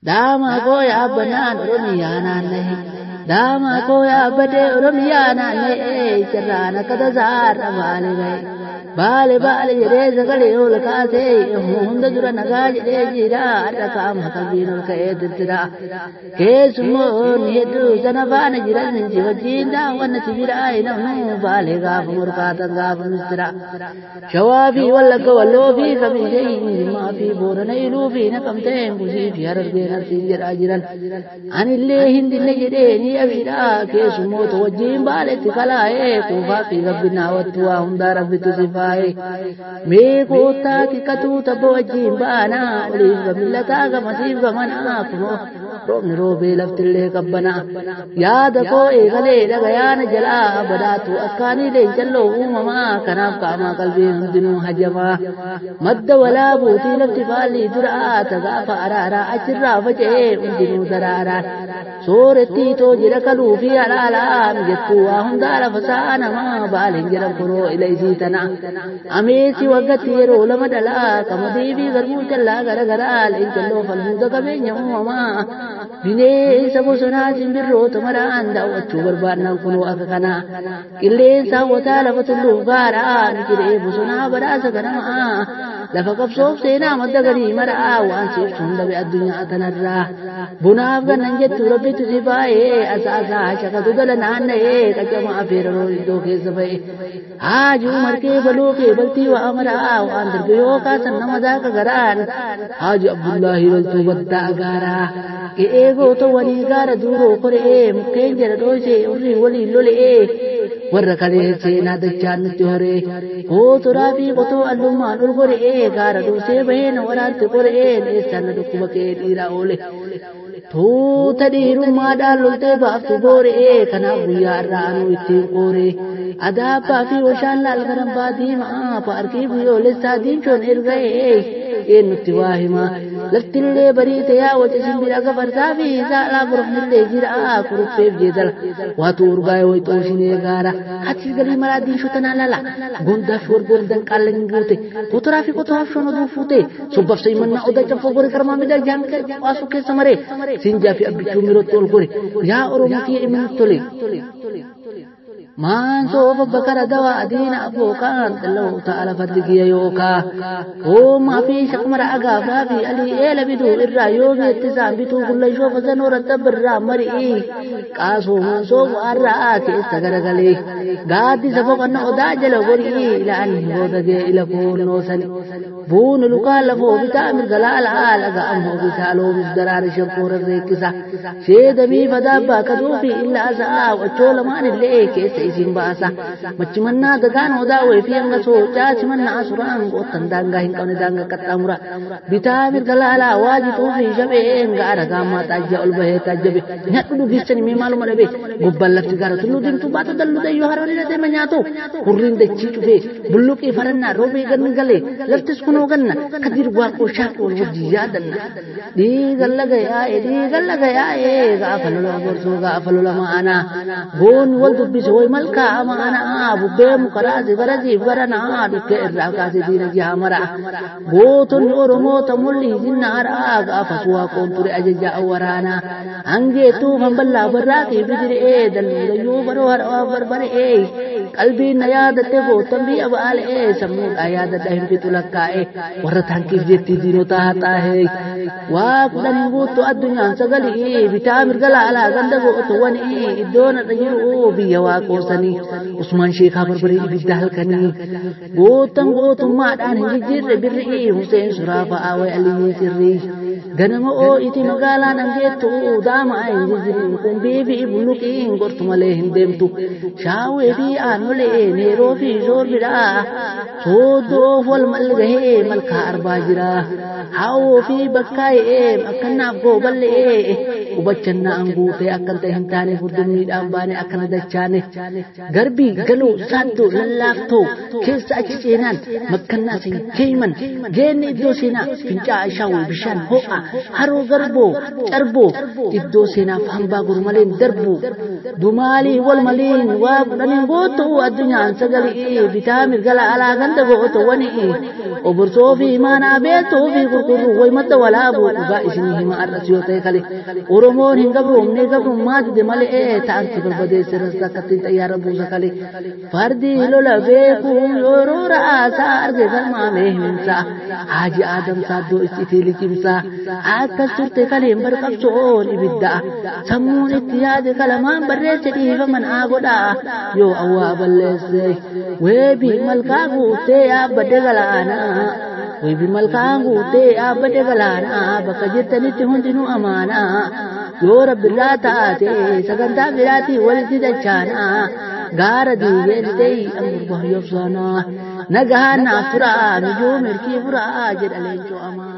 Dama ko ya banan Oromiya naanne Dama ko ya bade Oromiya naanne Jarrana kada zaara baale jire sagale ol kaase hunda dura naga jire jira araka makabinul kaedira kesumo niedu janabana jiran jiwajinda wana tibira ina baale ga murkata ga mustira shawabi walla gawlobi kabijai ma fi borana ilubi na kamte ngusi fiarar bena sinjira jiran anille hindille jire ni abira kesumo to wajin baale tikala kufa fi rabbina watwa hunda rabbitu sifa Meko taki katuta bojin bana Oliva millata ga masiva mana Kumo Romni robe laftille kabbana Yada ko egale dagayana jala Badatu akkani le jallo umama Kanaf kama kalbi hundinu hajama Madda wala buti lafti fali dura Tagafa arara achirra vaje hundinu darara Soreti to jira kalu fi alala Jettu ahundara fasana ma Balin jira kuro ilaisi tana Amesi wagati yero lama dala Kamadevi garmu challa gara gara Lenjallo falhuda kabe nyamuma Bine sabu suna simbirro tumara anda Wachu barbarna kuno akakana Kille sa wata lafatullu gara Nikire busuna barasa ganama Lafa kapsof sena madda gari mara Waan sif sunda be addunya tanarra Bunaaf ganan jettu rabbitu sifaye Asa shakatu dala naanne Kachama afeeraro iddo keessa bae Haaju marke baluke balti wa amara Waan darbiyo ka sanna madaka garan Haaju Abdullahi waltu badda agara Ke ego to wani gara duro kore Mukken jara doise urri wali lole Warra kare sena dachan nutti hore Koto rafi koto allumman urgore Gara dose bahena waranti kore Nesan dukkuma ke dira ole Tuuta dhiirummaa dhaallolte baaftu boore kana guyyaa irraanu ittiin qoore adaabaa fi washaan laal garan baadiimaa paarkii biyyoolessaa diinchoon erga'ee eenyutti waa himaa laftillee bariite yaa waca simbira gafarsaa fi saalaa borofnillee jira kuruppeef jeedala waatu urgaa'ee wayxooshinee gaara hati galii maraa diinshoo tanaa lala gondaaf gorgordan qaallan guute kuturaa fi kutuhaaf shono duufuute subbaf sayyimannaa odaa caffoo gore karmaa midhaa jaan waasuu keessa maree Sinja fi abbichuu mirotti ol gore yaa oromotii iminut tole Manso bakara dawa adina abokan Allah ta'ala fadligiya yoka o ma fi shakmara aga fi ali ela bidu irra yoge tisam bitu kullu shofa zanura tabra mari qaso manso arra ke sagaragale gadi sabokanna oda jalo gori ila an hodage ila kono sani bun lukala fo bitamir galala alaga amho bisalo bisdarar shakur rekisa shedami fadaba kadufi illa sa wa chola man le ke isin baasa machimanna gagan oda we fianga so cha chimanna asuran gotan danga hin kawne danga katamura bitamir galala waji to fi jabe ngara gamma tajja ulbahe tajjabe nyattu gissani me maluma be gobballatti gara tulu din tu bata dallu de yo harani de manyato kurrin de chichufe bulluki faranna robe gan gale laftis kuno ganna kadir wa ko shaqo wadi yadanna di gallaga ya ga falula gorso ga falula maana gon wal dubbi soy malka amana bubbe mukarazi barazi barana dukke irraqasi dina jamara gotun oromo tamulli jinnara ga faswa konture ajaja warana ange tu hamballa barraqi bidire dalu yo baro barbare qalbi nayadate gotambi abal samu ayada dahim bitulakka waratan kif jetti dino tahata wa kudan goto adunya sagali bitamir gala ala ganda goto wani idona dajiru biya wa kosani Usman Sheikh barbari bidal kani gotan gotum madan hijir birri Hussein Surafa awai ali sirri ganama o iti magala nangetu dama hijir kun bibi buluki gortumale hindemtu shawe bi anule nero fi zor bida sodo wal malgahe malka arbajira hawo fi bakkai akanna go balle ubachanna angute akanta hintane furdumi dambane akana dachane garbi galo saddo lallafto kesa achisenan makkanna sin kayman gene iddo sina finca shawo bishan ho'a haro garbo charbo iddo sina famba gurmalen darbu dumali wal malin wa kudanin goto gootuu addunyaan sagalii bitaa mirgala alaa ganda gootowwanii obursoo fi imaanaa beeltuu fi qulqulluu waymadda walaabuu dhugaa isinii hima arras yoo ta'e kale oromoon hin gabroomne gabrummaa dide malee ta'anti barbadeesse rasta akkattiin xayyaara buusa kale fardi lola beekuu yeroo raasaa arge galmaamee himsa haaji aadam saaddoo itti liqimsa akkas turte kaleen barqabsoon ibidda sammuun itti yaade kalamaan barreesse dhiifaman haa godha yoo awwaa balleesse weebi malkaa guutee yaabbadde galaana weebi malkaa guutee yaabbadde galaana bakka jirtanitti hundinuu amaana yoo rabbiirraa taate sagantaa biraatii walitti dachaana gaara diigeessitee amurba yobsaana nagahaan naaf turaa nujuu mirkii furaa jedha leencoo amaa.